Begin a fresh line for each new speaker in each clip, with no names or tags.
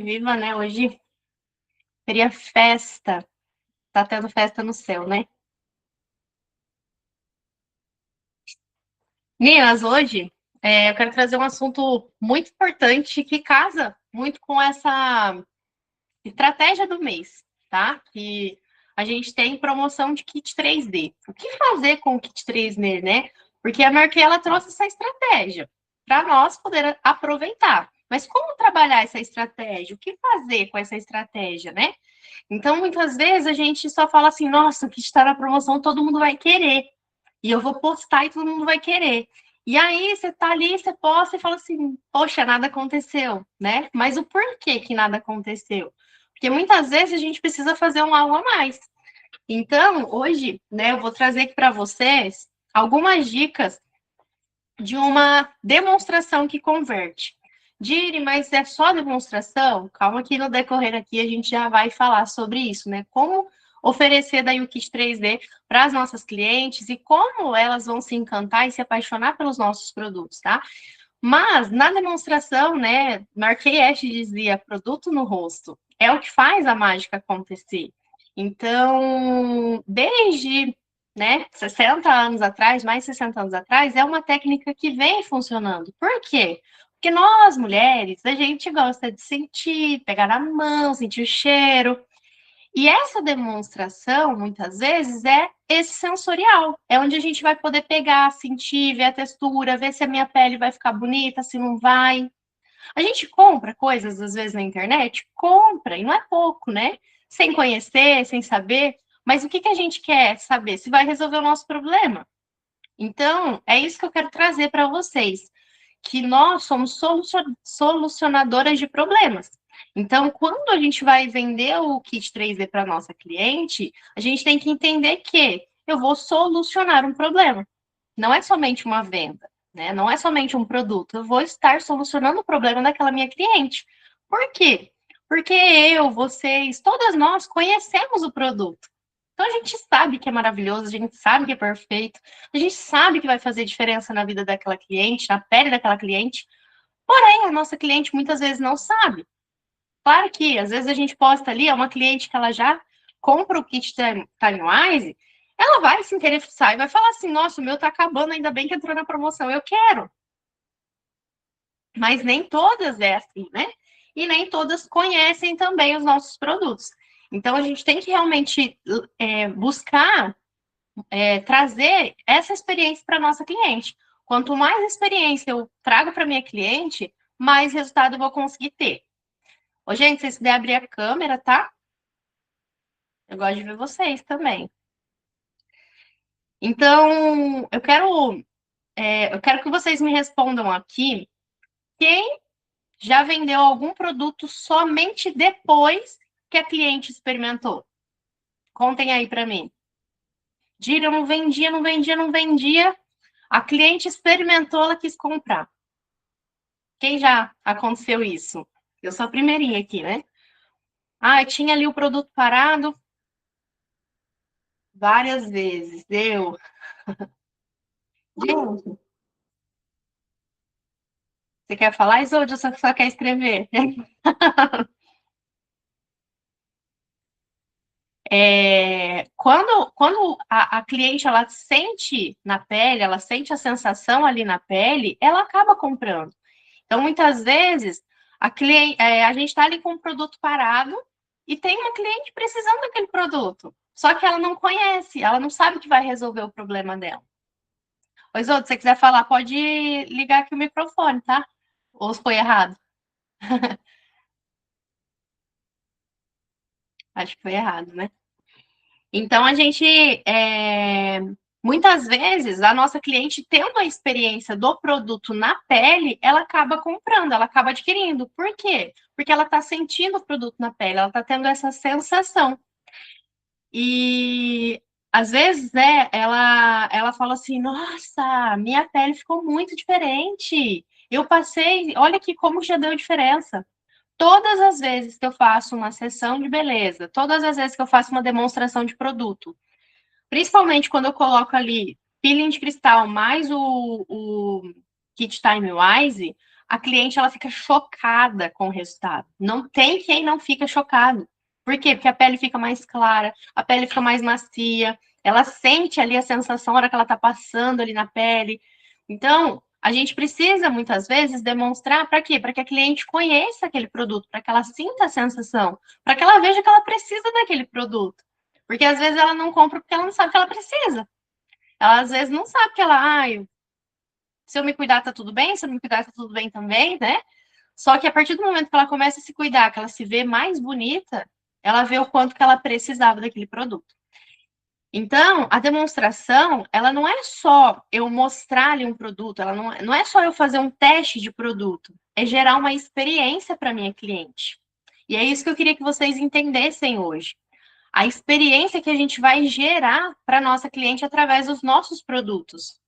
Viva, né? Hoje teria festa. Tá tendo festa no céu, né? Meninas, hoje eu quero trazer um assunto muito importante que casa muito com essa estratégia do mês, tá? Que a gente tem promoção de kit 3D. O que fazer com o kit 3D, né? Porque a Marquê, ela trouxe essa estratégia para nós poder aproveitar. Mas como trabalhar essa estratégia? O que fazer com essa estratégia, né? Então, muitas vezes a gente só fala assim: nossa, o que está na promoção, todo mundo vai querer. E eu vou postar e todo mundo vai querer. E aí você tá ali, você posta e fala assim: poxa, nada aconteceu, né? Mas o porquê que nada aconteceu? Porque muitas vezes a gente precisa fazer um algo a mais. Então, hoje, né, eu vou trazer aqui para vocês algumas dicas de uma demonstração que converte. Diri, mas é só demonstração? Calma que no decorrer aqui a gente já vai falar sobre isso, né? Como oferecer daí o kit 3D para as nossas clientes e como elas vão se encantar e se apaixonar pelos nossos produtos, tá? Mas na demonstração, né, Marquei Ash dizia, produto no rosto é o que faz a mágica acontecer. Então, desde, né, 60 anos atrás, mais 60 anos atrás, é uma técnica que vem funcionando. Por quê? Porque nós, mulheres, a gente gosta de sentir, pegar na mão, sentir o cheiro. E essa demonstração, muitas vezes, é esse sensorial. É onde a gente vai poder pegar, sentir, ver a textura, ver se a minha pele vai ficar bonita, se não vai. A gente compra coisas, às vezes, na internet? Compra, e não é pouco, né? Sem conhecer, sem saber. Mas o que, que a gente quer saber? Se vai resolver o nosso problema. Então, é isso que eu quero trazer para vocês, que nós somos solucionadoras de problemas. Então, quando a gente vai vender o kit 3D para nossa cliente, a gente tem que entender que eu vou solucionar um problema. Não é somente uma venda, né? Não é somente um produto. Eu vou estar solucionando o problema daquela minha cliente. Por quê? Porque eu, vocês, todas nós conhecemos o produto. Então a gente sabe que é maravilhoso, a gente sabe que é perfeito, a gente sabe que vai fazer diferença na vida daquela cliente, na pele daquela cliente. Porém, a nossa cliente muitas vezes não sabe. Claro que às vezes a gente posta ali, é uma cliente que ela já compra o kit Timewise, ela vai se interessar e vai falar assim: nossa, o meu tá acabando, ainda bem que entrou na promoção, eu quero. Mas nem todas é assim, né? E nem todas conhecem também os nossos produtos. Então a gente tem que realmente buscar trazer essa experiência para nossa cliente. Quanto mais experiência eu trago para minha cliente, mais resultado eu vou conseguir ter. Ô, gente, se vocês puderem abrir a câmera, tá? Eu gosto de ver vocês também. Então, eu quero que vocês me respondam aqui quem já vendeu algum produto somente depois que a cliente experimentou. Contem aí para mim. Dira, eu não vendia, não vendia, não vendia. A cliente experimentou, ela quis comprar. Quem já aconteceu isso? Eu sou a primeirinha aqui, né? Ah, eu tinha ali o produto parado várias vezes. Deu. Gente, você quer falar, Isolde, ou só quer escrever? Quando a cliente ela sente na pele, ela sente a sensação ali na pele, ela acaba comprando. Então, muitas vezes, a gente está ali com um produto parado e tem uma cliente precisando daquele produto. Só que ela não conhece, ela não sabe que vai resolver o problema dela. Pois, outro, se você quiser falar, pode ligar aqui o microfone, tá? Ou se foi errado? Acho que foi errado, né? Então, muitas vezes, a nossa cliente, tendo a experiência do produto na pele, ela acaba comprando, ela acaba adquirindo. Por quê? Porque ela está sentindo o produto na pele, ela está tendo essa sensação. E às vezes, né, ela fala assim: nossa, minha pele ficou muito diferente. Eu passei, olha aqui como já deu diferença. Todas as vezes que eu faço uma sessão de beleza, todas as vezes que eu faço uma demonstração de produto, principalmente quando eu coloco ali peeling de cristal mais o Kit Time Wise, a cliente ela fica chocada com o resultado. Não tem quem não fica chocado. Por quê? Porque a pele fica mais clara, a pele fica mais macia, ela sente ali a sensação na hora que ela está passando ali na pele. Então, a gente precisa, muitas vezes, demonstrar para quê? Para que a cliente conheça aquele produto, para que ela sinta a sensação, para que ela veja que ela precisa daquele produto. Porque às vezes ela não compra porque ela não sabe que ela precisa. Ela às vezes não sabe que ela, se eu me cuidar tá tudo bem, se eu não me cuidar tá tudo bem também, né? Só que a partir do momento que ela começa a se cuidar, que ela se vê mais bonita, ela vê o quanto que ela precisava daquele produto. Então, a demonstração, ela não é só eu mostrar ali um produto, ela não é só eu fazer um teste de produto, é gerar uma experiência para minha cliente. E é isso que eu queria que vocês entendessem hoje. A experiência que a gente vai gerar para nossa cliente através dos nossos produtos,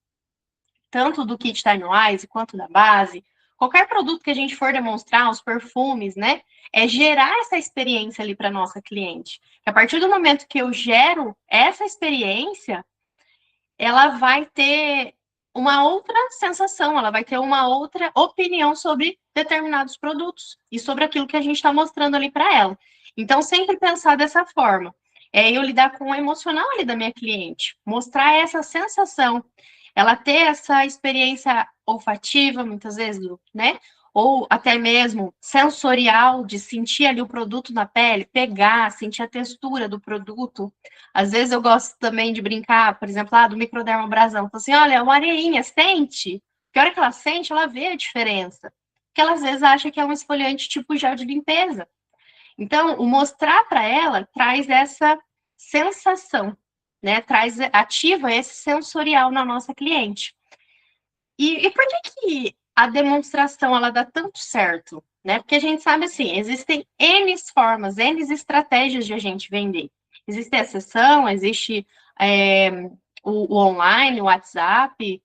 tanto do Kit Time Wise quanto da base, qualquer produto que a gente for demonstrar, os perfumes, né? É gerar essa experiência ali para nossa cliente. A partir do momento que eu gero essa experiência, ela vai ter uma outra sensação, ela vai ter uma outra opinião sobre determinados produtos e sobre aquilo que a gente está mostrando ali para ela. Então, sempre pensar dessa forma. É eu lidar com o emocional ali da minha cliente, mostrar essa sensação, ela ter essa experiência olfativa, muitas vezes, né? Ou até mesmo sensorial, de sentir ali o produto na pele, pegar, sentir a textura do produto. Às vezes eu gosto também de brincar, por exemplo, do microdermabrasão. Então, assim, olha, é uma areinha, sente. Que hora que ela sente, ela vê a diferença. Porque ela às vezes acha que é um esfoliante tipo gel de limpeza. Então, o mostrar para ela traz essa sensação, né? Ativa esse sensorial na nossa cliente. E por que a demonstração ela dá tanto certo? Né? Porque a gente sabe assim, existem N formas, N estratégias de a gente vender. Existe a sessão, existe o online, o WhatsApp.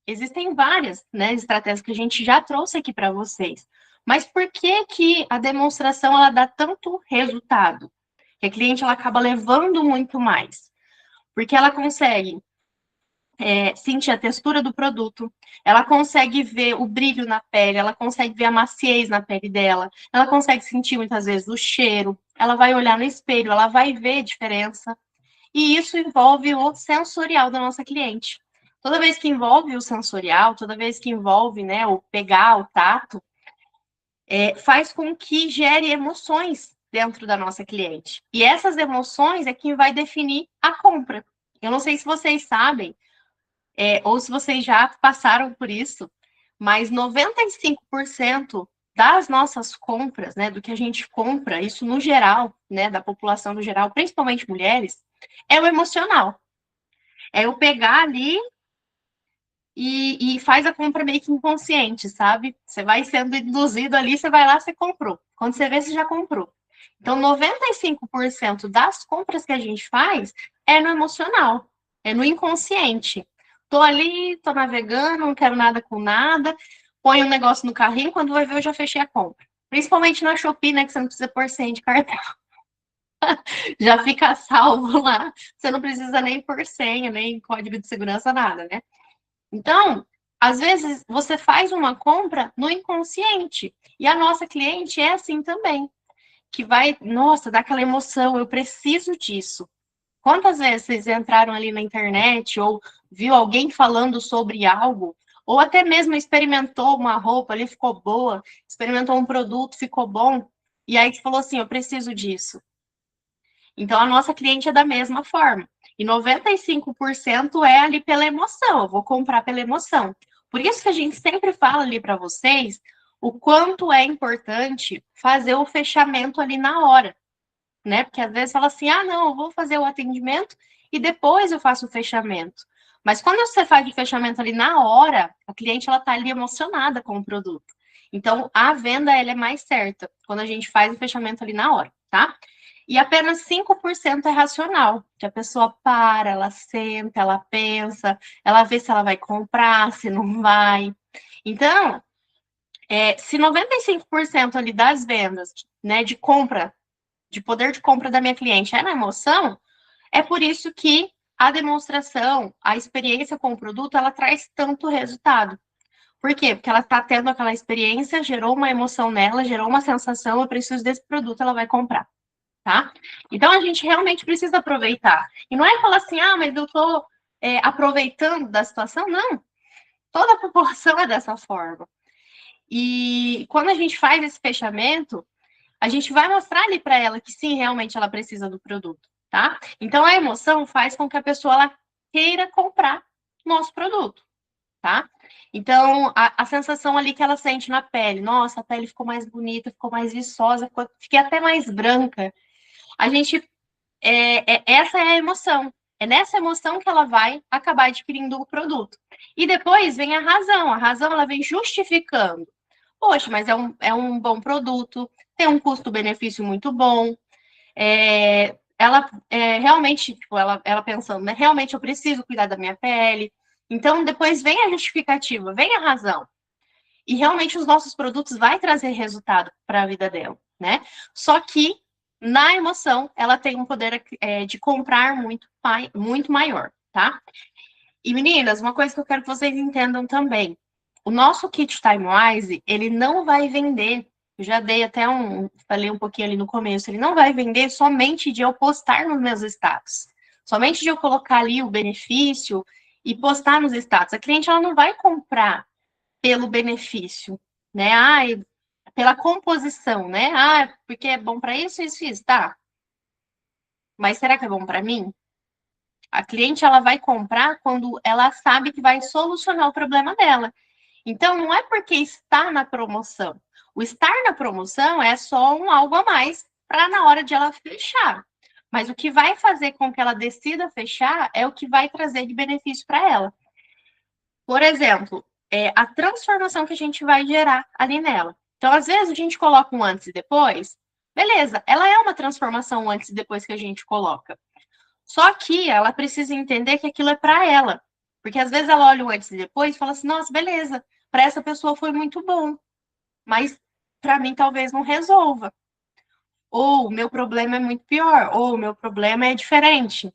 Existem várias, né, estratégias que a gente já trouxe aqui para vocês. Mas por que a demonstração ela dá tanto resultado? Que a cliente ela acaba levando muito mais. Porque ela consegue sentir a textura do produto, ela consegue ver o brilho na pele, ela consegue ver a maciez na pele dela, ela consegue sentir muitas vezes o cheiro, ela vai olhar no espelho, ela vai ver a diferença. E isso envolve o sensorial da nossa cliente. Toda vez que envolve o sensorial, toda vez que envolve, né, o pegar, o tato, faz com que gere emoções dentro da nossa cliente. E essas emoções é quem vai definir a compra. Eu não sei se vocês sabem, ou se vocês já passaram por isso, mas 95% das nossas compras, né, do que a gente compra, isso no geral, né, da população no geral, principalmente mulheres, é o emocional. É eu pegar ali e faz a compra meio que inconsciente, sabe? Você vai sendo induzido ali, você vai lá, você comprou. Quando você vê, você já comprou. Então, 95% das compras que a gente faz é no emocional, é no inconsciente. Tô ali, tô navegando, não quero nada com nada, põe um negócio no carrinho, quando vai ver, eu já fechei a compra. Principalmente na Shopee, né, que você não precisa pôr senha de cartão. Já fica salvo lá, você não precisa nem pôr senha, nem código de segurança, nada, né? Então, às vezes, você faz uma compra no inconsciente. E a nossa cliente é assim também. Que vai, nossa, dá aquela emoção, eu preciso disso. Quantas vezes vocês entraram ali na internet ou viu alguém falando sobre algo, ou até mesmo experimentou uma roupa ali, ficou boa, experimentou um produto, ficou bom, e aí falou assim, eu preciso disso. Então, a nossa cliente é da mesma forma. E 95% é ali pela emoção. Eu vou comprar pela emoção. Por isso que a gente sempre fala ali para vocês o quanto é importante fazer o fechamento ali na hora, né? Porque às vezes fala assim: não, eu vou fazer o atendimento e depois eu faço o fechamento. Mas quando você faz o fechamento ali na hora, a cliente ela tá ali emocionada com o produto. Então, a venda ela é mais certa quando a gente faz o fechamento ali na hora, tá? E apenas 5% é racional, que a pessoa para, ela senta, ela pensa, ela vê se ela vai comprar, se não vai. Então, se 95% ali das vendas, né, de compra, de poder de compra da minha cliente é na emoção, é por isso que a demonstração, a experiência com o produto, ela traz tanto resultado. Por quê? Porque ela está tendo aquela experiência, gerou uma emoção nela, gerou uma sensação, eu preciso desse produto, ela vai comprar, tá? Então, a gente realmente precisa aproveitar. E não é falar assim, ah, mas eu estou aproveitando da situação. Não, toda a população é dessa forma. E quando a gente faz esse fechamento, a gente vai mostrar ali para ela que sim, realmente ela precisa do produto, tá? Então, a emoção faz com que a pessoa ela queira comprar nosso produto, tá? Então, a sensação ali que ela sente na pele, nossa, a pele ficou mais bonita, ficou mais viçosa, fiquei até mais branca. A gente, essa é a emoção. É nessa emoção que ela vai acabar adquirindo o produto. E depois vem a razão ela vem justificando. Poxa, mas é um bom produto, tem um custo-benefício muito bom, ela realmente, tipo, ela pensando, né? Realmente eu preciso cuidar da minha pele. Então, depois vem a justificativa, vem a razão. E realmente os nossos produtos vai trazer resultado para a vida dela, né? Só que na emoção ela tem um poder de comprar muito maior, tá? E meninas, uma coisa que eu quero que vocês entendam também. O nosso kit Timewise, ele não vai vender. Eu já dei até falei um pouquinho ali no começo, ele não vai vender somente de eu postar nos meus status. Somente de eu colocar ali o benefício e postar nos status. A cliente ela não vai comprar pelo benefício, né? Ah, pela composição, né? Ah, porque é bom para isso, isso, isso, tá. Mas será que é bom para mim? A cliente ela vai comprar quando ela sabe que vai solucionar o problema dela. Então, não é porque está na promoção. O estar na promoção é só um algo a mais para na hora de ela fechar. Mas o que vai fazer com que ela decida fechar é o que vai trazer de benefício para ela. Por exemplo, a transformação que a gente vai gerar ali nela. Então, às vezes, a gente coloca um antes e depois. Beleza, ela é uma transformação antes e depois que a gente coloca. Só que ela precisa entender que aquilo é para ela. Porque às vezes ela olha o antes e depois e fala assim: nossa, beleza, para essa pessoa foi muito bom, mas para mim talvez não resolva. Ou o meu problema é muito pior, ou o meu problema é diferente.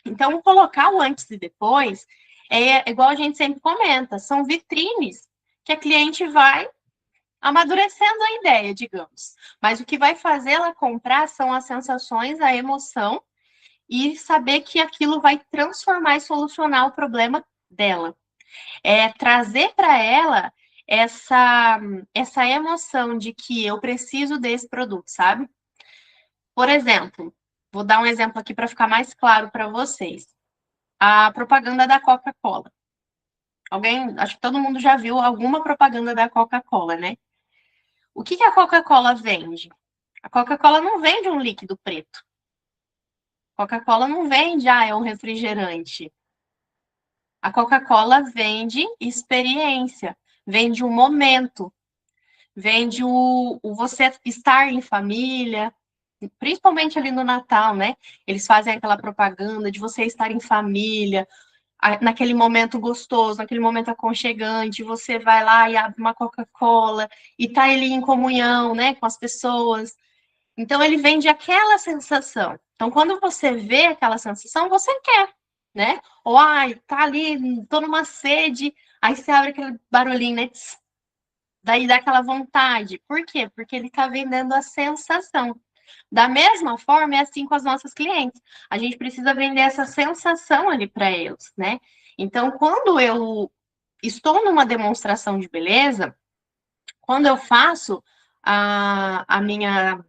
Então, colocar o antes e depois é igual a gente sempre comenta, são vitrines que a cliente vai amadurecendo a ideia, digamos. Mas o que vai fazer ela comprar são as sensações, a emoção e saber que aquilo vai transformar e solucionar o problema dela. É trazer para ela essa emoção de que eu preciso desse produto, sabe? Por exemplo, vou dar um exemplo aqui para ficar mais claro para vocês. A propaganda da Coca-Cola. Alguém, acho que todo mundo já viu alguma propaganda da Coca-Cola, né? O que a Coca-Cola vende? A Coca-Cola não vende um líquido preto. Coca-Cola não vende, é um refrigerante. A Coca-Cola vende experiência, vende um momento, vende o você estar em família, principalmente ali no Natal, né? Eles fazem aquela propaganda de você estar em família, naquele momento gostoso, naquele momento aconchegante, você vai lá e abre uma Coca-Cola e tá ali em comunhão, né, com as pessoas. Então ele vende aquela sensação. Então quando você vê aquela sensação, você quer, né? Ou ai, tá ali, tô numa sede, aí você abre aquele barulhinho, né? Daí dá aquela vontade. Por quê? Porque ele tá vendendo a sensação. Da mesma forma, é assim com as nossas clientes. A gente precisa vender essa sensação ali para eles, né? Então, quando eu estou numa demonstração de beleza, quando eu faço a minha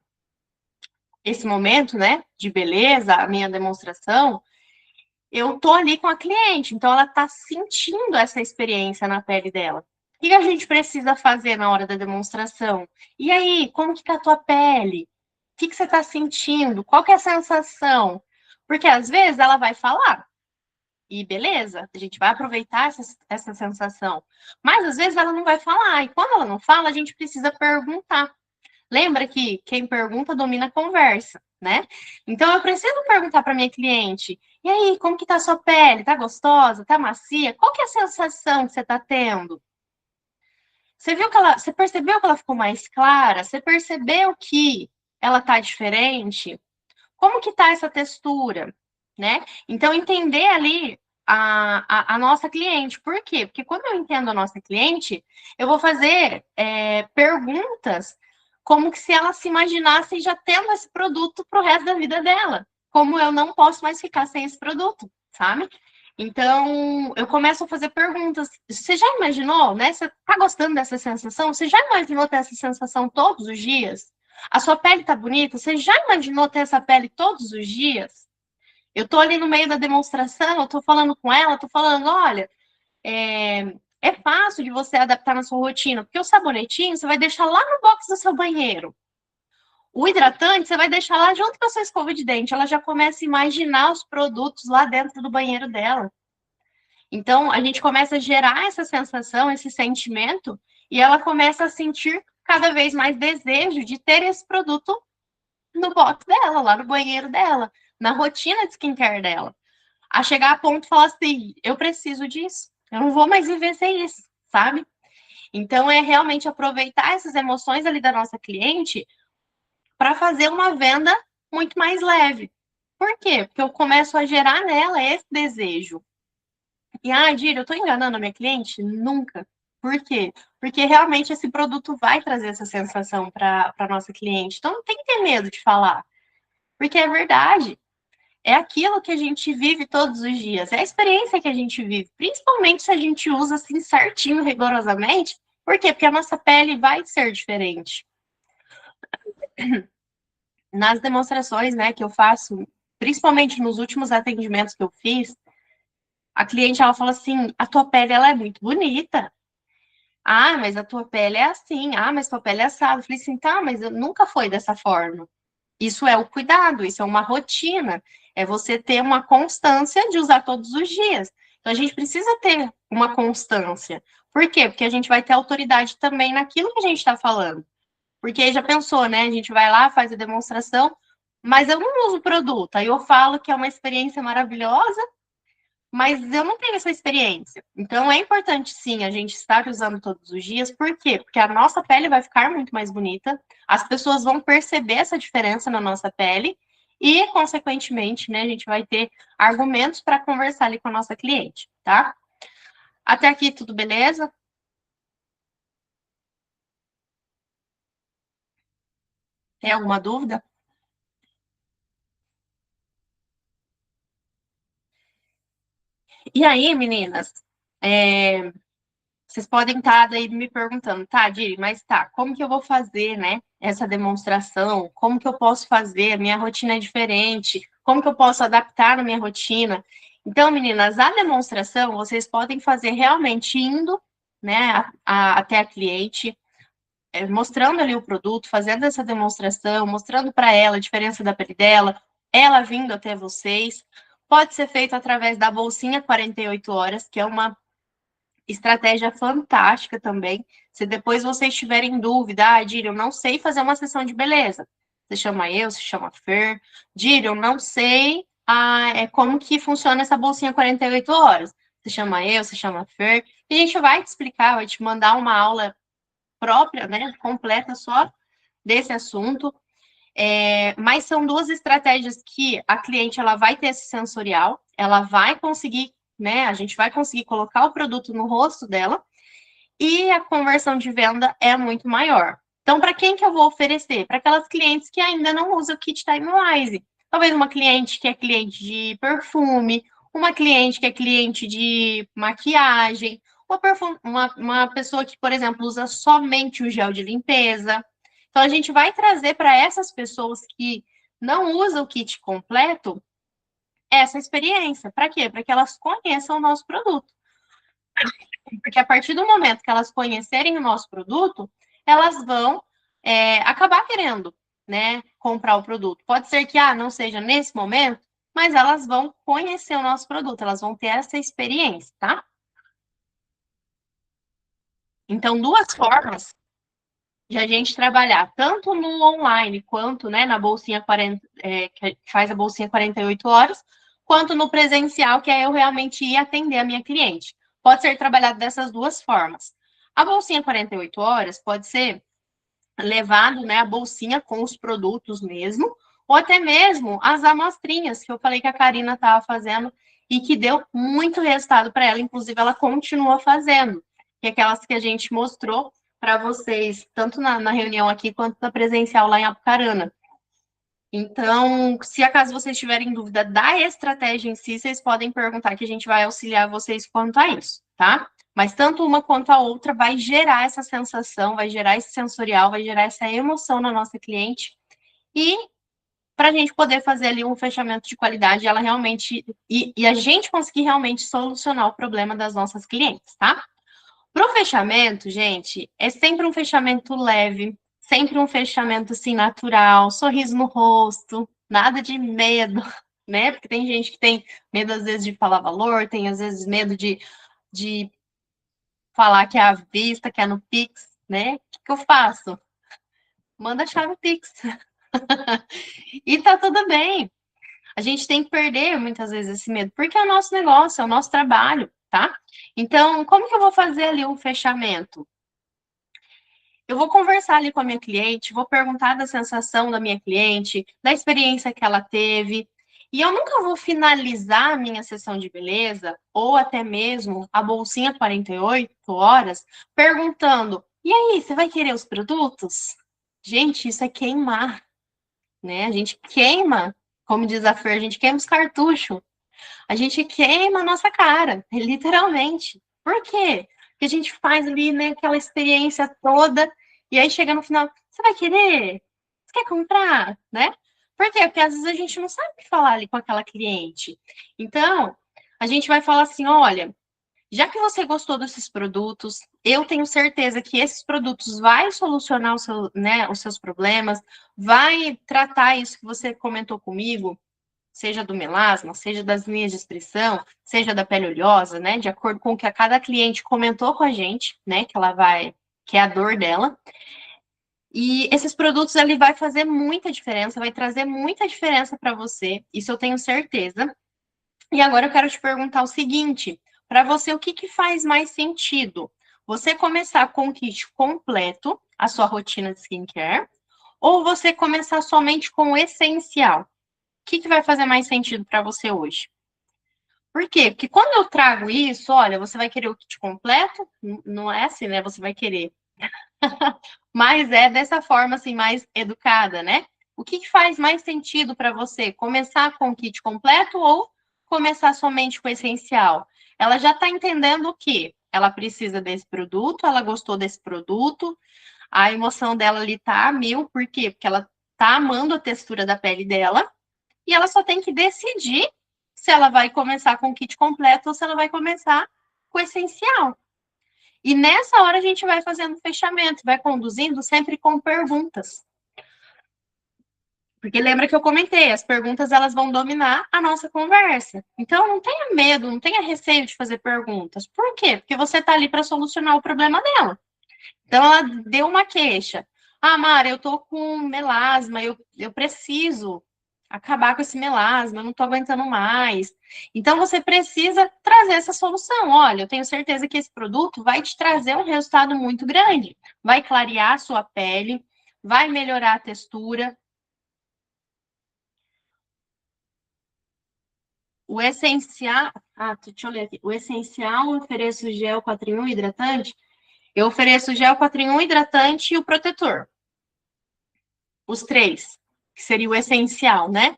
esse momento, né, de beleza, a minha demonstração, eu tô ali com a cliente, então ela tá sentindo essa experiência na pele dela. O que a gente precisa fazer na hora da demonstração? E aí, como que tá a tua pele? O que você está sentindo? Qual que é a sensação? Porque às vezes ela vai falar, e beleza, a gente vai aproveitar essa sensação. Mas às vezes ela não vai falar, e quando ela não fala, a gente precisa perguntar. Lembra que quem pergunta domina a conversa, né? Então eu preciso perguntar para minha cliente: e aí, como que tá a sua pele? Tá gostosa? Tá macia? Qual que é a sensação que você está tendo? Você percebeu que ela ficou mais clara? Você percebeu que ela tá diferente? Como que tá essa textura, né? Então entender ali a nossa cliente. Por quê? Porque quando eu entendo a nossa cliente, eu vou fazer perguntas como que se ela se imaginasse já tendo esse produto para o resto da vida dela. Como eu não posso mais ficar sem esse produto, sabe? Então, eu começo a fazer perguntas. Você já imaginou, né? Você tá gostando dessa sensação? Você já imaginou ter essa sensação todos os dias? A sua pele tá bonita? Você já imaginou ter essa pele todos os dias? Eu tô ali no meio da demonstração, eu tô falando com ela, tô falando, olha, é fácil de você adaptar na sua rotina, porque o sabonetinho você vai deixar lá no box do seu banheiro. O hidratante você vai deixar lá junto com a sua escova de dente. Ela já começa a imaginar os produtos lá dentro do banheiro dela. Então, a gente começa a gerar essa sensação, esse sentimento, e ela começa a sentir cada vez mais desejo de ter esse produto no box dela, lá no banheiro dela, na rotina de skincare dela. A chegar a ponto de falar assim: eu preciso disso, eu não vou mais viver sem isso, sabe? Então, é realmente aproveitar essas emoções ali da nossa cliente para fazer uma venda muito mais leve. Por quê? Porque eu começo a gerar nela esse desejo. E, Dira, eu estou enganando a minha cliente? Nunca. Por quê? Porque realmente esse produto vai trazer essa sensação para a nossa cliente. Então, não tem que ter medo de falar, porque é verdade. É aquilo que a gente vive todos os dias, é a experiência que a gente vive, principalmente se a gente usa assim certinho, rigorosamente. Por quê? Porque a nossa pele vai ser diferente. Nas demonstrações, né, que eu faço, principalmente nos últimos atendimentos que eu fiz, a cliente ela fala assim: "A tua pele ela é muito bonita. Ah, mas a tua pele é assim. Ah, mas tua pele é assada." Eu falei assim: "Tá, mas nunca foi dessa forma." Isso é o cuidado, isso é uma rotina, é você ter uma constância de usar todos os dias. Então, a gente precisa ter uma constância. Por quê? Porque a gente vai ter autoridade também naquilo que a gente está falando. Porque aí já pensou, né? A gente vai lá, faz a demonstração, mas eu não uso o produto. Aí eu falo que é uma experiência maravilhosa, mas eu não tenho essa experiência. Então é importante sim a gente estar usando todos os dias. Por quê? Porque a nossa pele vai ficar muito mais bonita, as pessoas vão perceber essa diferença na nossa pele e, consequentemente, né, a gente vai ter argumentos para conversar ali com a nossa cliente, tá? Até aqui tudo beleza? Tem alguma dúvida? E aí, meninas, é, vocês podem estar daí me perguntando, tá, Diri, mas tá, como que eu vou fazer, né, essa demonstração? Como que eu posso fazer? A minha rotina é diferente. Como que eu posso adaptar na minha rotina? Então, meninas, a demonstração vocês podem fazer realmente indo, né, até a cliente, mostrando ali o produto, fazendo essa demonstração, mostrando para ela a diferença da pele dela, ela vindo até vocês. Pode ser feito através da bolsinha 48 horas, que é uma estratégia fantástica também. Se depois vocês tiverem dúvida, Dira, eu não sei fazer uma sessão de beleza. Você chama eu, você chama a Fer. Dira, eu não sei como que funciona essa bolsinha 48 horas. Você chama eu, você chama a Fer. E a gente vai te explicar, vai te mandar uma aula própria, né, completa só desse assunto. Mas são duas estratégias que a cliente ela vai ter esse sensorial, ela vai conseguir, né? A gente vai conseguir colocar o produto no rosto dela e a conversão de venda é muito maior. Então, para quem que eu vou oferecer? Para aquelas clientes que ainda não usam o Kit Time Wise. Talvez uma cliente que é cliente de perfume, uma cliente que é cliente de maquiagem, uma pessoa que, por exemplo, usa somente o gel de limpeza. Então, a gente vai trazer para essas pessoas que não usam o kit completo essa experiência. Para quê? Para que elas conheçam o nosso produto. Porque a partir do momento que elas conhecerem o nosso produto, elas vão acabar querendo, né, comprar o produto. Pode ser que não seja nesse momento, mas elas vão conhecer o nosso produto, elas vão ter essa experiência, tá? Então, duas formas de a gente trabalhar, tanto no online quanto, né, na bolsinha 40, que faz a bolsinha 48 horas, quanto no presencial, que é eu realmente ir atender a minha cliente. Pode ser trabalhado dessas duas formas. A bolsinha 48 horas pode ser levado, né, a bolsinha com os produtos mesmo, ou até mesmo as amostrinhas que eu falei que a Karina estava fazendo e que deu muito resultado para ela, inclusive ela continua fazendo, que é aquelas que a gente mostrou para vocês, tanto na reunião aqui quanto na presencial lá em Apucarana. Então, se acaso vocês tiverem dúvida da estratégia em si, vocês podem perguntar que a gente vai auxiliar vocês quanto a isso, tá? Mas tanto uma quanto a outra vai gerar essa sensação, vai gerar esse sensorial, vai gerar essa emoção na nossa cliente. E para a gente poder fazer ali um fechamento de qualidade, ela realmente. E a gente conseguir realmente solucionar o problema das nossas clientes, tá? Para o fechamento, gente, é sempre um fechamento leve, sempre um fechamento assim natural, sorriso no rosto, nada de medo, né? Porque tem gente que tem medo às vezes de falar valor, tem às vezes medo de falar que é à vista, que é no Pix, né? O que eu faço? Manda a chave Pix. E tá tudo bem. A gente tem que perder muitas vezes esse medo, porque é o nosso negócio, é o nosso trabalho, tá? Então, como que eu vou fazer ali um fechamento? Eu vou conversar ali com a minha cliente, vou perguntar da sensação da minha cliente, da experiência que ela teve. E eu nunca vou finalizar a minha sessão de beleza, ou até mesmo a bolsinha 48 horas, perguntando: e aí, você vai querer os produtos? Gente, isso é queimar, né? A gente queima, como diz a Fer, a gente queima os cartuchos. A gente queima a nossa cara, literalmente. Por quê? Porque a gente faz ali, né, aquela experiência toda, e aí chega no final, você vai querer? Você quer comprar? Né? Por quê? Porque às vezes a gente não sabe o que falar ali com aquela cliente. Então, a gente vai falar assim: olha, já que você gostou desses produtos, eu tenho certeza que esses produtos vai solucionar né, os seus problemas, vai tratar isso que você comentou comigo, seja do melasma, seja das linhas de expressão, seja da pele oleosa, né? De acordo com o que a cada cliente comentou com a gente, né? Que é a dor dela. E esses produtos ele vai fazer muita diferença, vai trazer muita diferença para você. Isso eu tenho certeza. E agora eu quero te perguntar o seguinte: para você, o que, que faz mais sentido? Você começar com o kit completo, a sua rotina de skincare, ou você começar somente com o essencial? O que, que vai fazer mais sentido para você hoje? Por quê? Porque quando eu trago isso, olha, você vai querer o kit completo? Não é assim, né? Você vai querer. Mas é dessa forma, assim, mais educada, né? O que, que faz mais sentido para você? Começar com o kit completo ou começar somente com o essencial? Ela já está entendendo o quê? Ela precisa desse produto, ela gostou desse produto, a emoção dela ali tá a mil, por quê? Porque ela tá amando a textura da pele dela, e ela só tem que decidir se ela vai começar com o kit completo ou se ela vai começar com o essencial. E nessa hora a gente vai fazendo fechamento, vai conduzindo sempre com perguntas. Porque lembra que eu comentei, as perguntas elas vão dominar a nossa conversa. Então não tenha medo, não tenha receio de fazer perguntas. Por quê? Porque você está ali para solucionar o problema dela. Então ela deu uma queixa. Ah, Mara, eu tô com melasma, eu preciso acabar com esse melasma, eu não tô aguentando mais. Então você precisa trazer essa solução. Olha, eu tenho certeza que esse produto vai te trazer um resultado muito grande. Vai clarear a sua pele, vai melhorar a textura. O essencial. Ah, deixa eu ler aqui. O essencial, eu ofereço gel 4 em 1 hidratante. Eu ofereço gel 4 em 1 hidratante e o protetor. Os três, que seria o essencial, né?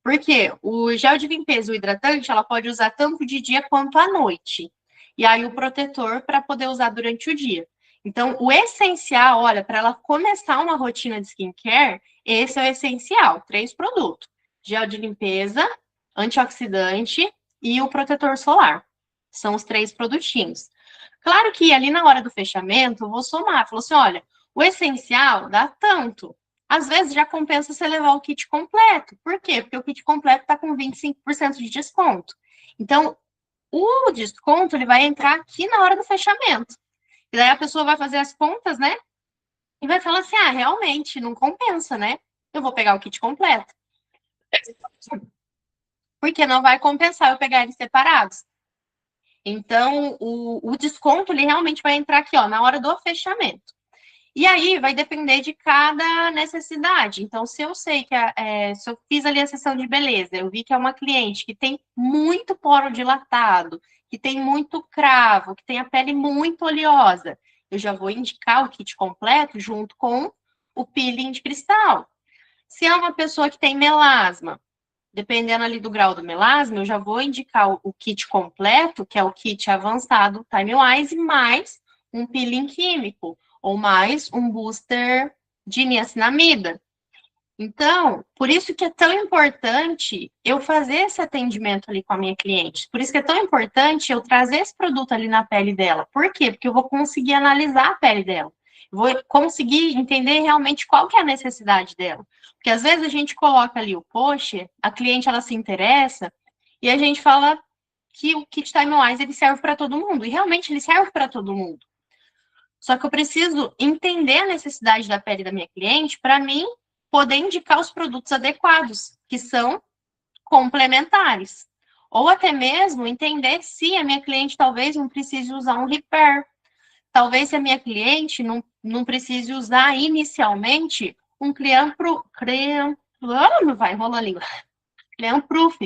Porque o gel de limpeza, o hidratante, ela pode usar tanto de dia quanto à noite. E aí o protetor para poder usar durante o dia. Então, o essencial, olha, para ela começar uma rotina de skincare, esse é o essencial, 3 produtos: gel de limpeza, antioxidante e o protetor solar. São os 3 produtinhos. Claro que ali na hora do fechamento, eu vou somar. Falou assim: olha, o essencial dá tanto. Às vezes já compensa você levar o kit completo. Por quê? Porque o kit completo está com 25% de desconto. Então, o desconto ele vai entrar aqui na hora do fechamento. E daí a pessoa vai fazer as contas, né? E vai falar assim: ah, realmente, não compensa, né? Eu vou pegar o kit completo. Porque não vai compensar eu pegar eles separados. Então, o desconto ele realmente vai entrar aqui, ó, na hora do fechamento. E aí vai depender de cada necessidade. Então, se eu sei que se eu fiz ali a sessão de beleza, eu vi que é uma cliente que tem muito poro dilatado, que tem muito cravo, que tem a pele muito oleosa, eu já vou indicar o kit completo junto com o peeling de cristal. Se é uma pessoa que tem melasma, dependendo ali do grau do melasma, eu já vou indicar o kit completo, que é o kit avançado Time Wise, mais um peeling químico, ou mais um booster de niacinamida. Então, por isso que é tão importante eu fazer esse atendimento ali com a minha cliente. Por isso que é tão importante eu trazer esse produto ali na pele dela. Por quê? Porque eu vou conseguir analisar a pele dela. Vou conseguir entender realmente qual que é a necessidade dela. Porque às vezes a gente coloca ali o post, a cliente ela se interessa e a gente fala que o Kit Time Wise ele serve para todo mundo. E realmente ele serve para todo mundo. Só que eu preciso entender a necessidade da pele da minha cliente para mim poder indicar os produtos adequados, que são complementares. Ou até mesmo entender se a minha cliente talvez não precise usar um repair. Talvez se a minha cliente não precise usar inicialmente um não vai, enrola a língua. Cream proof.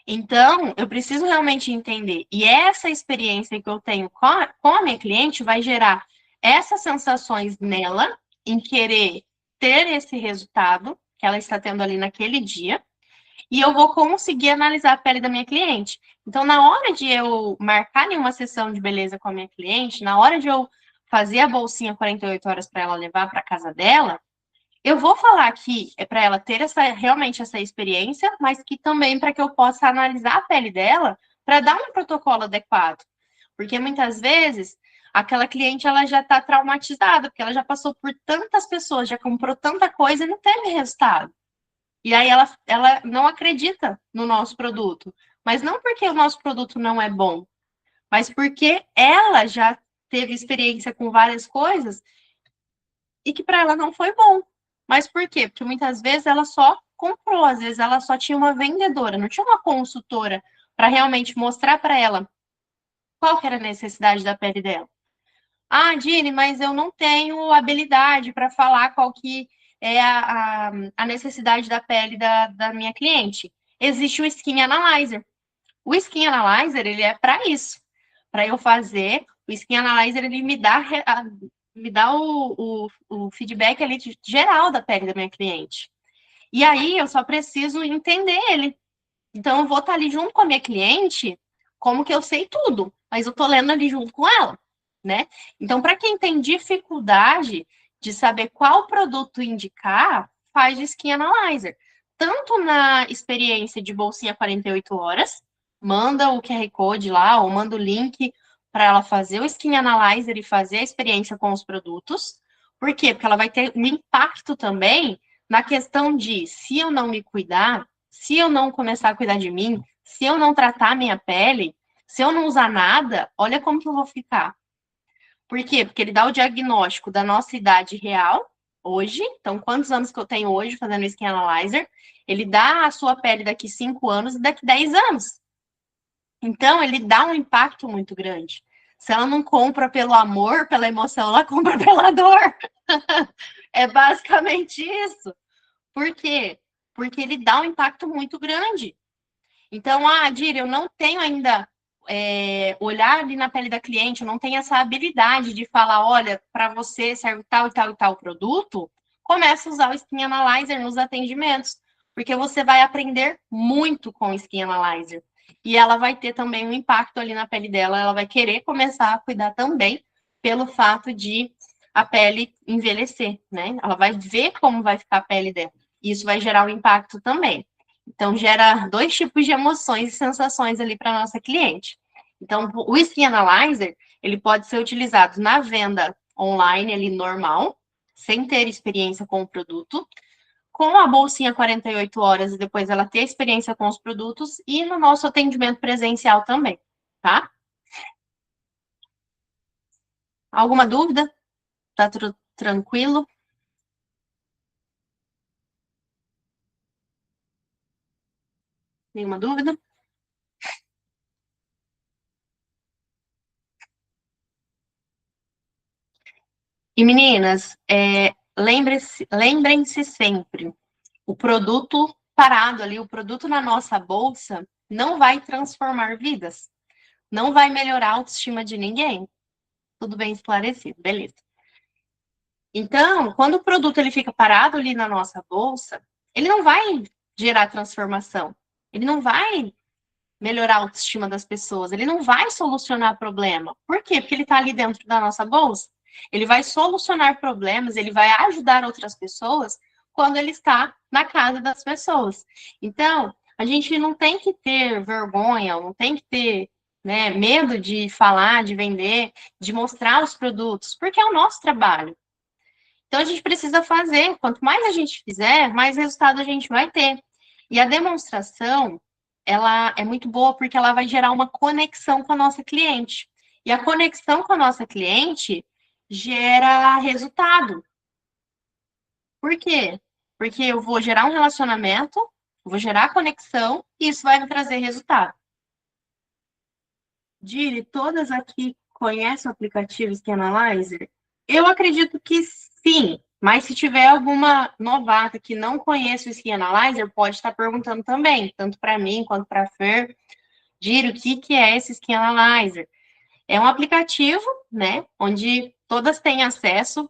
Então, eu preciso realmente entender. E essa experiência que eu tenho com a minha cliente vai gerar essas sensações nela, em querer ter esse resultado que ela está tendo ali naquele dia, e eu vou conseguir analisar a pele da minha cliente. Então, na hora de eu marcar uma sessão de beleza com a minha cliente, na hora de eu fazer a bolsinha 48 horas para ela levar para casa dela, eu vou falar que é para ela ter realmente essa experiência, mas que também para que eu possa analisar a pele dela para dar um protocolo adequado. Porque muitas vezes aquela cliente ela já está traumatizada, porque ela já passou por tantas pessoas, já comprou tanta coisa e não teve resultado. E aí ela não acredita no nosso produto. Mas não porque o nosso produto não é bom, mas porque ela já teve experiência com várias coisas e que para ela não foi bom. Mas por quê? Porque muitas vezes ela só comprou, às vezes ela só tinha uma vendedora, não tinha uma consultora para realmente mostrar para ela qual que era a necessidade da pele dela. Ah, Dini, mas eu não tenho habilidade para falar qual que é a necessidade da pele da minha cliente. Existe o Skin Analyzer. O Skin Analyzer, ele é para isso. Para eu fazer, o Skin Analyzer, ele me dá o feedback ali geral da pele da minha cliente. E aí, eu só preciso entender ele. Então, eu vou estar ali junto com a minha cliente, como que eu sei tudo, mas eu estou lendo ali junto com ela, né? Então, para quem tem dificuldade de saber qual produto indicar, faz o Skin Analyzer. Tanto na experiência de bolsinha 48 horas, manda o QR Code lá, ou manda o link para ela fazer o Skin Analyzer e fazer a experiência com os produtos. Por quê? Porque ela vai ter um impacto também na questão de, se eu não me cuidar, se eu não começar a cuidar de mim, se eu não tratar a minha pele, se eu não usar nada, olha como que eu vou ficar. Por quê? Porque ele dá o diagnóstico da nossa idade real, hoje. Então, quantos anos que eu tenho hoje fazendo o Skin Analyzer? Ele dá a sua pele daqui 5 anos e daqui 10 anos. Então, ele dá um impacto muito grande. Se ela não compra pelo amor, pela emoção, ela compra pela dor. É basicamente isso. Por quê? Porque ele dá um impacto muito grande. Então, Dira, eu não tenho ainda olhar ali na pele da cliente, eu não tenho essa habilidade de falar, olha, para você serve tal e tal e tal produto, começa a usar o Skin Analyzer nos atendimentos, porque você vai aprender muito com o Skin Analyzer. E ela vai ter também um impacto ali na pele dela, ela vai querer começar a cuidar também pelo fato de a pele envelhecer, né? Ela vai ver como vai ficar a pele dela. Isso vai gerar um impacto também. Então, gera dois tipos de emoções e sensações ali para a nossa cliente. Então, o Skin Analyzer, ele pode ser utilizado na venda online, ali normal, sem ter experiência com o produto, com a bolsinha 48 horas e depois ela ter experiência com os produtos e no nosso atendimento presencial também, tá? Alguma dúvida? Tá tudo tranquilo? Nenhuma dúvida? E meninas, lembrem-se sempre, o produto parado ali, o produto na nossa bolsa, não vai transformar vidas, não vai melhorar a autoestima de ninguém. Tudo bem esclarecido, beleza. Então, quando o produto ele fica parado ali na nossa bolsa, ele não vai gerar transformação, ele não vai melhorar a autoestima das pessoas, ele não vai solucionar problema. Por quê? Porque ele está ali dentro da nossa bolsa. Ele vai solucionar problemas, ele vai ajudar outras pessoas quando ele está na casa das pessoas. Então, a gente não tem que ter vergonha, não tem que ter, né, medo de falar, de vender, de mostrar os produtos, porque é o nosso trabalho. Então, a gente precisa fazer. Quanto mais a gente fizer, mais resultado a gente vai ter. E a demonstração, ela é muito boa porque ela vai gerar uma conexão com a nossa cliente. E a conexão com a nossa cliente gera resultado. Por quê? Porque eu vou gerar um relacionamento, vou gerar conexão e isso vai me trazer resultado. Diri, todas aqui conhecem o aplicativo Skin Analyzer? Eu acredito que sim, mas se tiver alguma novata que não conhece o Skin Analyzer, pode estar perguntando também, tanto para mim quanto para a Fer. Diri, o que é esse Skin Analyzer? É um aplicativo, né, onde todas têm acesso.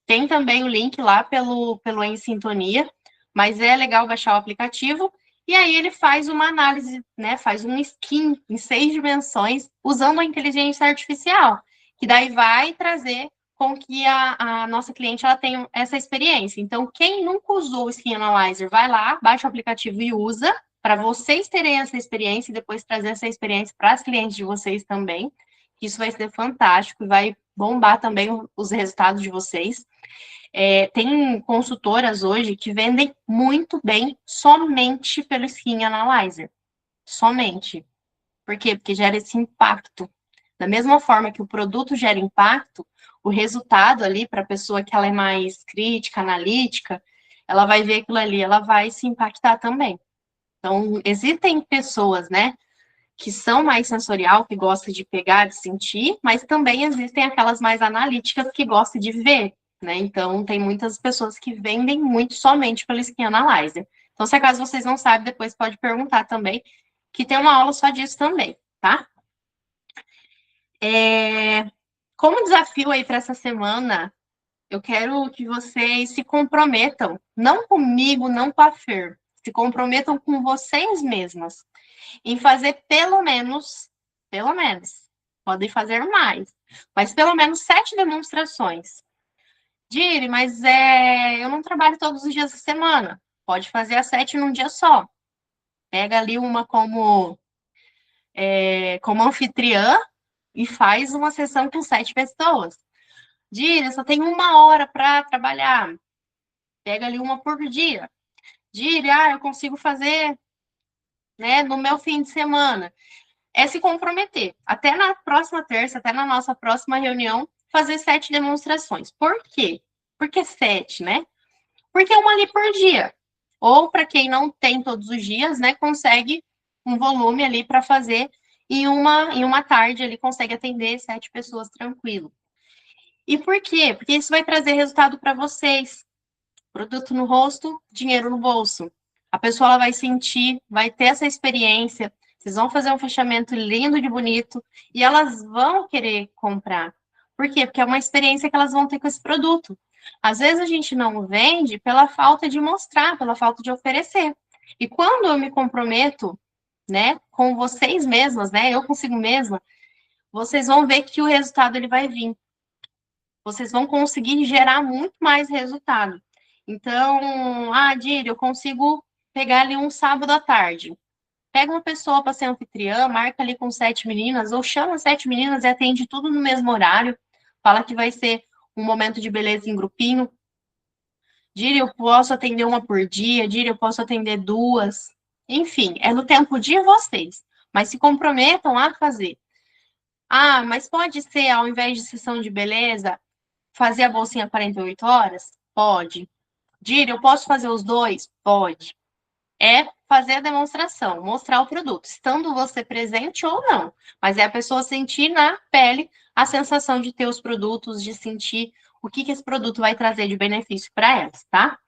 Tem também o link lá pelo Em Sintonia, mas é legal baixar o aplicativo. E aí ele faz uma análise, né? Faz um skin em 6 dimensões usando a inteligência artificial, que daí vai trazer com que a nossa cliente ela tenha essa experiência. Então, quem nunca usou o Skin Analyzer, vai lá, baixa o aplicativo e usa, para vocês terem essa experiência e depois trazer essa experiência para as clientes de vocês também. Isso vai ser fantástico e vai bombar também os resultados de vocês. Tem consultoras hoje que vendem muito bem somente pelo Skin Analyzer. Somente. Por quê? Porque gera esse impacto. Da mesma forma que o produto gera impacto, o resultado ali para a pessoa que ela é mais crítica, analítica, ela vai ver aquilo ali, ela vai se impactar também. Então, existem pessoas, né, que são mais sensorial, que gostam de pegar, de sentir, mas também existem aquelas mais analíticas que gostam de ver, né? Então, tem muitas pessoas que vendem muito somente pelo Skin Analyzer. Então, se acaso vocês não sabem, depois pode perguntar também, que tem uma aula só disso também, tá? Como desafio aí para essa semana, eu quero que vocês se comprometam, não comigo, não com a Fer, se comprometam com vocês mesmas, em fazer pelo menos, podem fazer mais, mas pelo menos 7 demonstrações. Diri, mas eu não trabalho todos os dias da semana. Pode fazer as 7 num dia só. Pega ali uma como anfitriã e faz uma sessão com 7 pessoas. Diri, eu só tenho 1 hora para trabalhar. Pega ali uma por dia. Diri, eu consigo fazer, né, no meu fim de semana. É se comprometer. Até na próxima terça, até na nossa próxima reunião, fazer 7 demonstrações. Por quê? Por que 7, né? Porque é uma ali por dia. Ou, para quem não tem todos os dias, né, consegue um volume ali para fazer em uma tarde, ele consegue atender 7 pessoas tranquilo. E por quê? Porque isso vai trazer resultado para vocês. Produto no rosto, dinheiro no bolso. A pessoa ela vai sentir, vai ter essa experiência. Vocês vão fazer um fechamento lindo de bonito e elas vão querer comprar. Por quê? Porque é uma experiência que elas vão ter com esse produto. Às vezes a gente não vende pela falta de mostrar, pela falta de oferecer. E quando eu me comprometo, né, com vocês mesmas, né, eu consigo mesma, vocês vão ver que o resultado ele vai vir. Vocês vão conseguir gerar muito mais resultado. Então, Diri, eu consigo pegar ali um sábado à tarde. Pega uma pessoa para ser anfitriã, marca ali com 7 meninas, ou chama 7 meninas e atende tudo no mesmo horário. Fala que vai ser um momento de beleza em grupinho. Diri, eu posso atender uma por dia. Diri, eu posso atender 2. Enfim, é no tempo de vocês. Mas se comprometam a fazer. Mas pode ser, ao invés de sessão de beleza, fazer a bolsinha 48 horas? Pode. Diri, eu posso fazer os 2? Pode. É fazer a demonstração, mostrar o produto, estando você presente ou não. Mas é a pessoa sentir na pele a sensação de ter os produtos, de sentir o que esse produto vai trazer de benefício para elas, tá?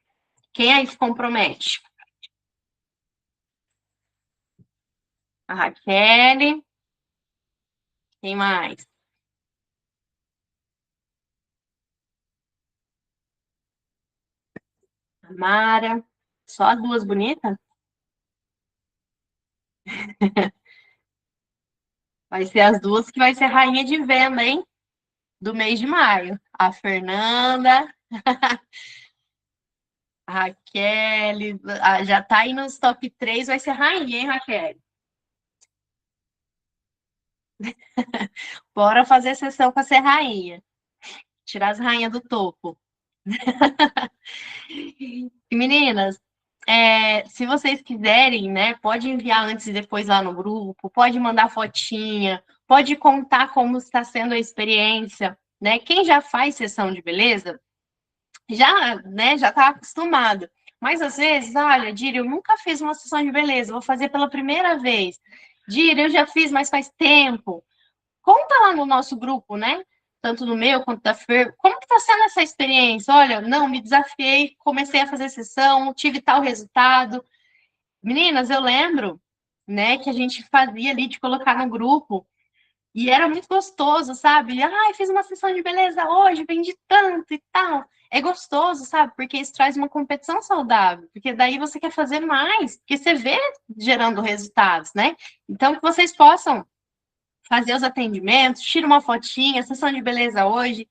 Quem aí se compromete? A Raquel. Quem mais? A Mara. Só as duas bonitas? Vai ser as duas que vai ser rainha de venda, hein? Do mês de maio. A Fernanda, a Raquel. Já tá aí nos top 3, vai ser rainha, hein, Raquel? Bora fazer sessão para ser rainha. Tirar as rainhas do topo. Meninas, se vocês quiserem, né, pode enviar antes e depois lá no grupo, pode mandar fotinha, pode contar como está sendo a experiência, né? Quem já faz sessão de beleza, já, né, já está acostumado. Mas às vezes, olha, Dira, eu nunca fiz uma sessão de beleza, vou fazer pela primeira vez. Dira, eu já fiz, mas faz tempo. Conta lá no nosso grupo, né? Tanto no meu quanto da Fer. Como que tá sendo essa experiência? Olha, não, me desafiei, comecei a fazer sessão, tive tal resultado. Meninas, eu lembro, né, que a gente fazia ali de colocar no grupo e era muito gostoso, sabe? Ai, fiz uma sessão de beleza hoje, vendi tanto e tal. É gostoso, sabe? Porque isso traz uma competição saudável, porque daí você quer fazer mais, porque você vê gerando resultados, né? Então, que vocês possam fazer os atendimentos, tira uma fotinha, sessão de beleza hoje.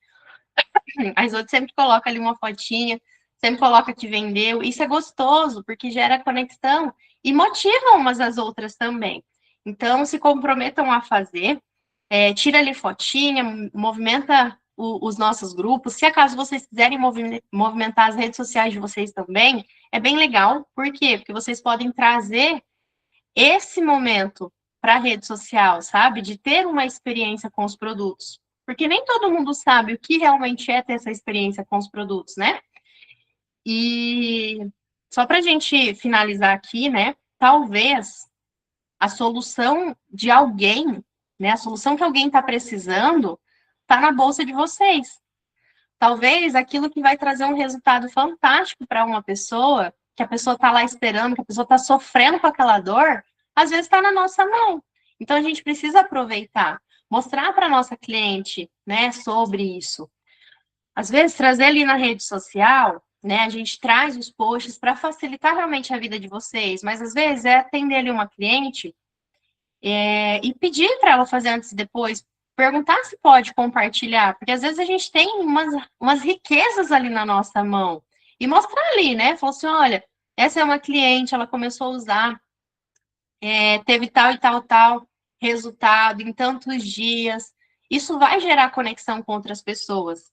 As outras sempre coloca ali uma fotinha, sempre coloca que vendeu. Isso é gostoso, porque gera conexão e motiva umas às outras também. Então, se comprometam a fazer, tira ali fotinha, movimenta os nossos grupos. Se acaso vocês quiserem movimentar as redes sociais de vocês também, é bem legal. Por quê? Porque vocês podem trazer esse momento para a rede social, sabe? De ter uma experiência com os produtos. Porque nem todo mundo sabe o que realmente é ter essa experiência com os produtos, né? E só para a gente finalizar aqui, né? Talvez a solução de alguém, né? A solução que alguém está precisando está na bolsa de vocês. Talvez aquilo que vai trazer um resultado fantástico para uma pessoa, que a pessoa está lá esperando, que a pessoa está sofrendo com aquela dor, às vezes está na nossa mão. Então a gente precisa aproveitar, mostrar para a nossa cliente, né, sobre isso. Às vezes trazer ali na rede social, né, a gente traz os posts para facilitar realmente a vida de vocês, mas às vezes é atender ali uma cliente e pedir para ela fazer antes e depois, perguntar se pode compartilhar, porque às vezes a gente tem umas riquezas ali na nossa mão, e mostrar ali, né? Falar assim, olha, essa é uma cliente, ela começou a usar, teve tal e tal, tal resultado em tantos dias. Isso vai gerar conexão com outras pessoas.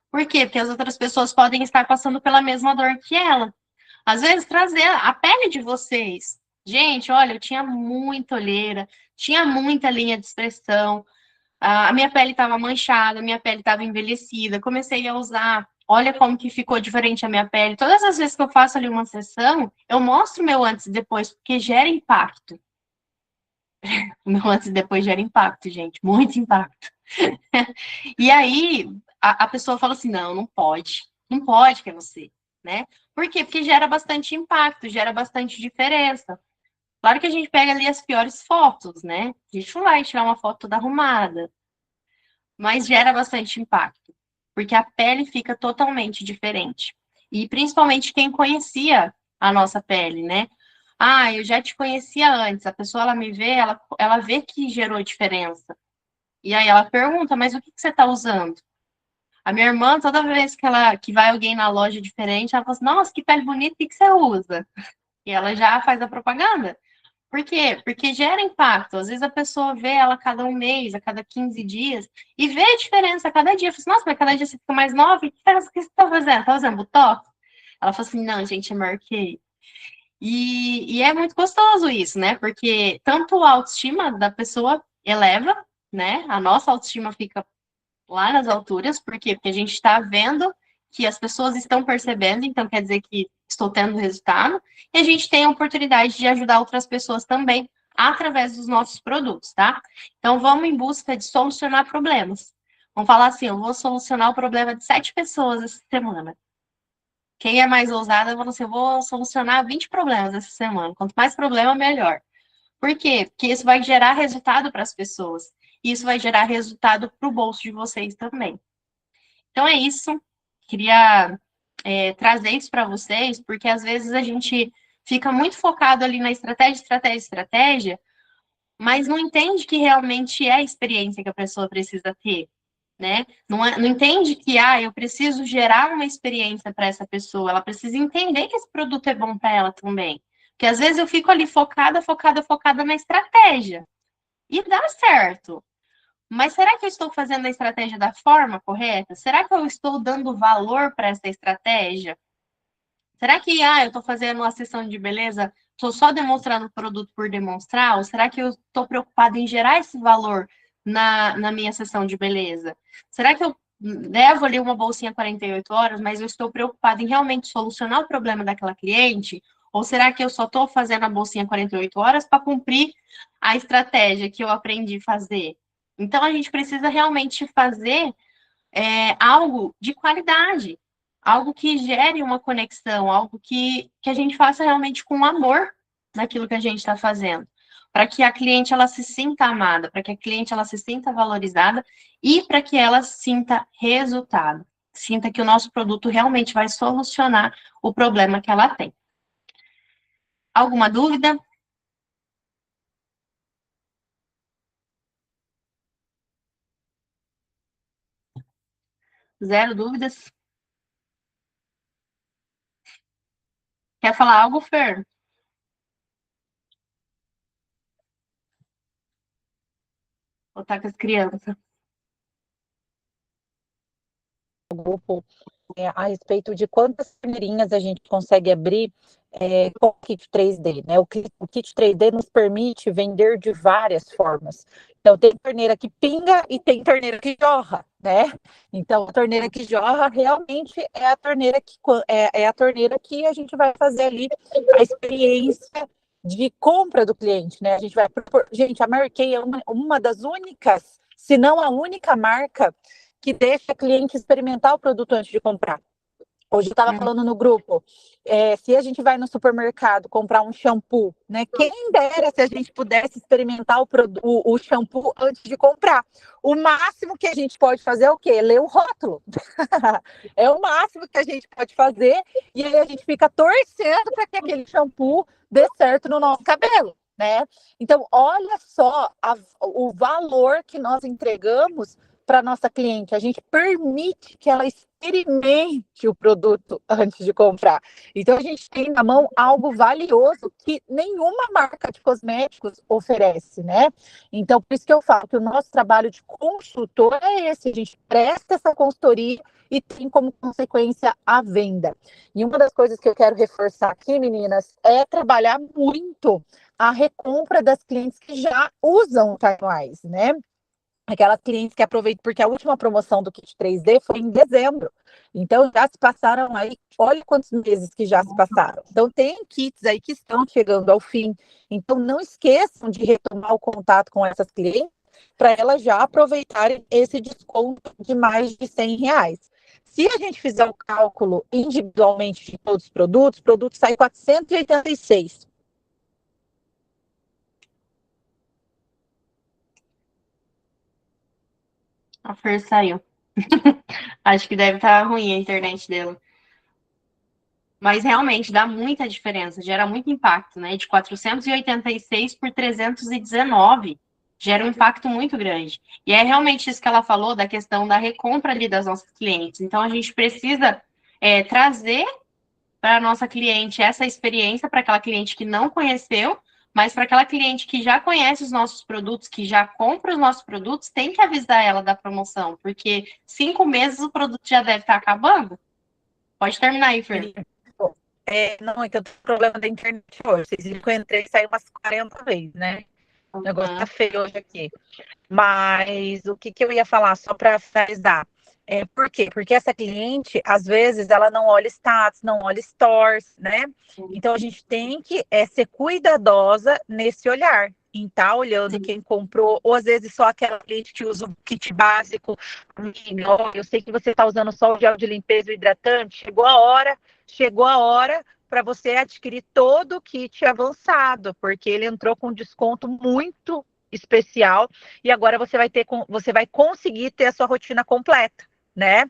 Por quê? Porque as outras pessoas podem estar passando pela mesma dor que ela. Às vezes, trazer a pele de vocês. Gente, olha, eu tinha muita olheira, tinha muita linha de expressão, a minha pele estava manchada, a minha pele estava envelhecida, comecei a usar. Olha como que ficou diferente a minha pele. Todas as vezes que eu faço ali uma sessão, eu mostro meu antes e depois, porque gera impacto. O meu antes e depois gera impacto, gente, muito impacto. E aí, a pessoa fala assim: não, não pode que é você, né? Por quê? Porque gera bastante impacto, gera bastante diferença. Claro que a gente pega ali as piores fotos, né? A gente não vai tirar uma foto toda arrumada, mas gera bastante impacto, porque a pele fica totalmente diferente. E principalmente quem conhecia a nossa pele, né? Ah, eu já te conhecia antes. A pessoa, ela me vê, ela vê que gerou diferença. E aí ela pergunta, mas o que você está usando? A minha irmã, toda vez que vai alguém na loja diferente, ela fala assim, nossa, que pele bonita, o que você usa? E ela já faz a propaganda. Por quê? Porque gera impacto. Às vezes a pessoa vê ela a cada um mês, a cada 15 dias, e vê a diferença a cada dia. Fala assim, nossa, mas cada dia você fica mais nova, que diferença que você está fazendo? Está usando Botox? Ela fala assim, não, gente, é marquei. E é muito gostoso isso, né? Porque tanto a autoestima da pessoa eleva, né? A nossa autoestima fica lá nas alturas, por quê? Porque a gente está vendo que as pessoas estão percebendo, então quer dizer que estou tendo resultado, e a gente tem a oportunidade de ajudar outras pessoas também através dos nossos produtos, tá? Então vamos em busca de solucionar problemas. Vamos falar assim, eu vou solucionar o problema de 7 pessoas essa semana. Quem é mais ousada, eu vou assim, eu vou solucionar 20 problemas essa semana. Quanto mais problema, melhor. Por quê? Porque isso vai gerar resultado para as pessoas. E isso vai gerar resultado para o bolso de vocês também. Então é isso. Queria trazer isso para vocês, porque às vezes a gente fica muito focado ali na estratégia, mas não entende que realmente é a experiência que a pessoa precisa ter, né? Não entende que, eu preciso gerar uma experiência para essa pessoa, ela precisa entender que esse produto é bom para ela também. Porque às vezes eu fico ali focada na estratégia. E dá certo. Mas será que eu estou fazendo a estratégia da forma correta? Será que eu estou dando valor para essa estratégia? Será que, eu estou fazendo uma sessão de beleza, estou só demonstrando o produto por demonstrar? Ou será que eu estou preocupada em gerar esse valor na minha sessão de beleza? Será que eu levo ali uma bolsinha 48 horas, mas eu estou preocupada em realmente solucionar o problema daquela cliente? Ou será que eu só estou fazendo a bolsinha 48 horas para cumprir a estratégia que eu aprendi a fazer? Então, a gente precisa realmente fazer algo de qualidade, algo que gere uma conexão, algo que a gente faça realmente com amor naquilo que a gente está fazendo, para que a cliente ela se sinta amada, para que a cliente ela se sinta valorizada e para que ela sinta resultado, sinta que o nosso produto realmente vai solucionar o problema que ela tem. Alguma dúvida? Zero dúvidas? Quer falar algo, Fer? Ou tá com as crianças?
Grupo a respeito de quantas torneirinhas a gente consegue abrir com o kit 3D, né? O kit 3D nos permite vender de várias formas. Então, tem torneira que pinga e tem torneira que jorra, né? Então, a torneira que jorra realmente é a torneira é a torneira que a gente vai fazer ali a experiência de compra do cliente, né? A gente vai propor... Gente, a Mary Kay é uma das únicas, se não a única marca que deixa o cliente experimentar o produto antes de comprar. Hoje eu estava falando no grupo, se a gente vai no supermercado comprar um shampoo, né? Quem dera se a gente pudesse experimentar o shampoo antes de comprar. O máximo que a gente pode fazer é o quê? Ler o rótulo. É o máximo que a gente pode fazer e aí a gente fica torcendo para que aquele shampoo dê certo no nosso cabelo, né? Então, olha só o valor que nós entregamos para nossa cliente, a gente permite que ela experimente o produto antes de comprar. Então, a gente tem na mão algo valioso que nenhuma marca de cosméticos oferece, né? Então, por isso que eu falo que o nosso trabalho de consultor é esse, a gente presta essa consultoria e tem como consequência a venda. E uma das coisas que eu quero reforçar aqui, meninas, é trabalhar muito a recompra das clientes que já usam o Timewise, né? Aquelas clientes que aproveitam, porque a última promoção do Kit 3D foi em dezembro. Então, já se passaram aí, olha quantos meses que já se passaram. Então, tem kits aí que estão chegando ao fim. Então, não esqueçam de retomar o contato com essas clientes para elas já aproveitarem esse desconto de mais de R$ 100. Se a gente fizer o cálculo individualmente de todos os produtos, o produto sai 486.
A Fer saiu. Acho que deve estar ruim a internet dela. Mas realmente dá muita diferença, gera muito impacto, né? De 486 por 319, gera um impacto muito grande. E é realmente isso que ela falou da questão da recompra ali das nossas clientes. Então, a gente precisa trazer para a nossa cliente essa experiência, para aquela cliente que não conheceu, mas para aquela cliente que já conhece os nossos produtos, que já compra os nossos produtos, tem que avisar ela da promoção, porque 5 meses o produto já deve estar acabando. Pode terminar aí, Fer.
Não, é que eu tenho problema da internet hoje. Vocês viram que eu entrei e saí umas 40 vezes, né? O negócio tá feio hoje aqui. Mas o que eu ia falar, só para finalizar? Por quê? Porque essa cliente, às vezes, ela não olha status, não olha stores, né? Então, a gente tem que ser cuidadosa nesse olhar. em estar olhando
Sim.
quem comprou, ou às vezes só aquela cliente que usa o kit básico. Amiga, ó, eu sei que você está usando só o gel de limpeza e o hidratante, chegou a hora para você adquirir todo o kit avançado, porque ele entrou com desconto muito especial e agora você vai conseguir ter a sua rotina completa, né?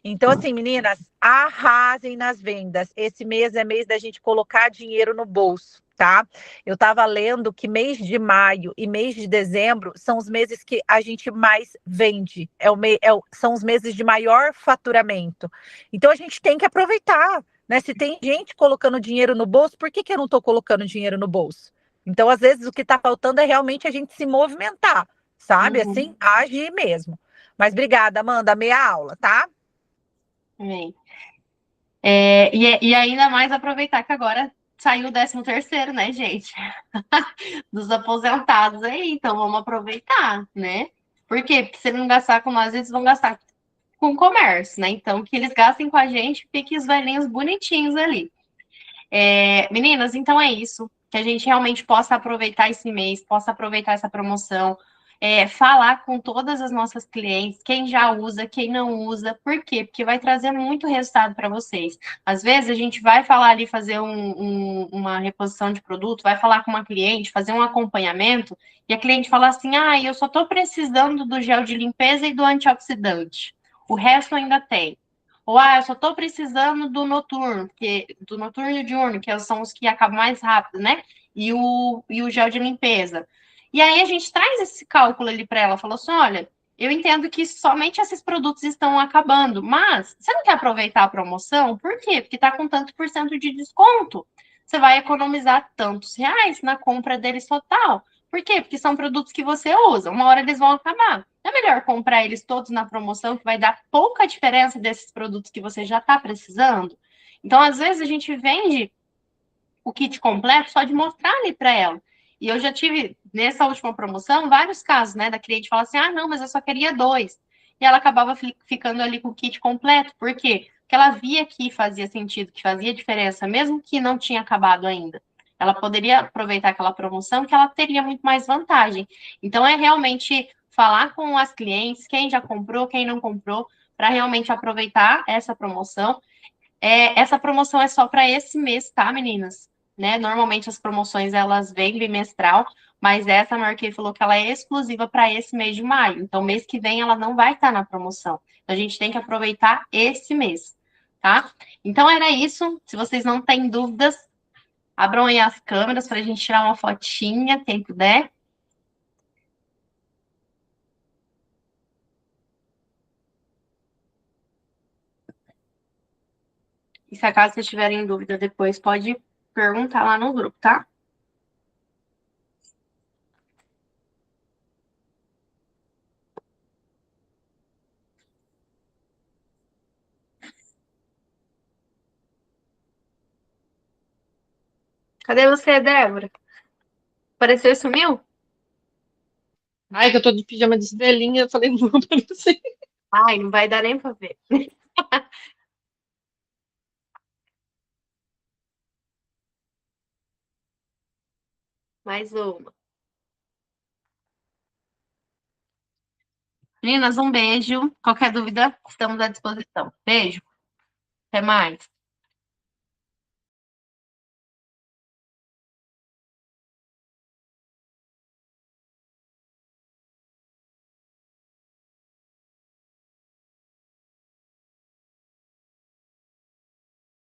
Então, assim, meninas, arrasem nas vendas. Esse mês é mês da gente colocar dinheiro no bolso, tá? Eu estava lendo que mês de maio e mês de dezembro são os meses que a gente mais vende. São os meses de maior faturamento. Então, a gente tem que aproveitar, né? Se tem gente colocando dinheiro no bolso, por que eu não estou colocando dinheiro no bolso? Então, às vezes, o que está faltando é realmente a gente se movimentar, sabe?
Uhum.
Assim, agir mesmo. Mas obrigada, Amanda. Meia aula, tá?
Amém. E ainda mais aproveitar que agora saiu o 13º, né, gente? Dos aposentados aí, então vamos aproveitar, né? Por quê? Porque se não gastar com nós, eles vão gastar com o comércio, né? Então, que eles gastem com a gente, fiquem os velhinhos bonitinhos ali. Meninas, então é isso. Que a gente realmente possa aproveitar esse mês, possa aproveitar essa promoção, falar com todas as nossas clientes, quem já usa, quem não usa, por quê? Porque vai trazer muito resultado para vocês. Às vezes a gente vai falar ali, fazer uma reposição de produto, vai falar com uma cliente, fazer um acompanhamento, e a cliente fala assim: ah, eu só estou precisando do gel de limpeza e do antioxidante. O resto ainda tem. Ou, eu só estou precisando do noturno, do noturno e diurno, que são os que acabam mais rápido, né? E o gel de limpeza. E aí a gente traz esse cálculo ali para ela, falou assim: olha, eu entendo que somente esses produtos estão acabando, mas você não quer aproveitar a promoção? Por quê? Porque está com tanto por cento de desconto. Você vai economizar tantos reais na compra deles total. Por quê? Porque são produtos que você usa. Uma hora eles vão acabar. É melhor comprar eles todos na promoção, que vai dar pouca diferença desses produtos que você já está precisando. Então, às vezes, a gente vende o kit completo só de mostrar ali para ela. E eu já tive, nessa última promoção, vários casos, né, da cliente falar assim: ah, não, mas eu só queria 2. E ela acabava ficando ali com o kit completo. Por quê? Porque ela via que fazia sentido, que fazia diferença, mesmo que não tinha acabado ainda. Ela poderia aproveitar aquela promoção que ela teria muito mais vantagem. Então, é realmente falar com as clientes, quem já comprou, quem não comprou, para realmente aproveitar essa promoção. Essa promoção é só para esse mês, tá, meninas? Né? Normalmente as promoções elas vêm bimestral, mas essa a Marquei falou que ela é exclusiva para esse mês de maio. Então, mês que vem ela não vai estar na promoção. Então, a gente tem que aproveitar esse mês, tá? Então, era isso. Se vocês não têm dúvidas, abram aí as câmeras para a gente tirar uma fotinha, quem puder. E se acaso vocês tiverem dúvida depois, pode perguntar lá no grupo, tá? Cadê você, Débora? Apareceu e sumiu?
Ai, que eu tô de pijama de estrelinha, eu falei, não vou aparecer.
Ai, não vai dar nem para ver. Mais uma. Meninas, um beijo. Qualquer dúvida, estamos à disposição. Beijo. Até mais.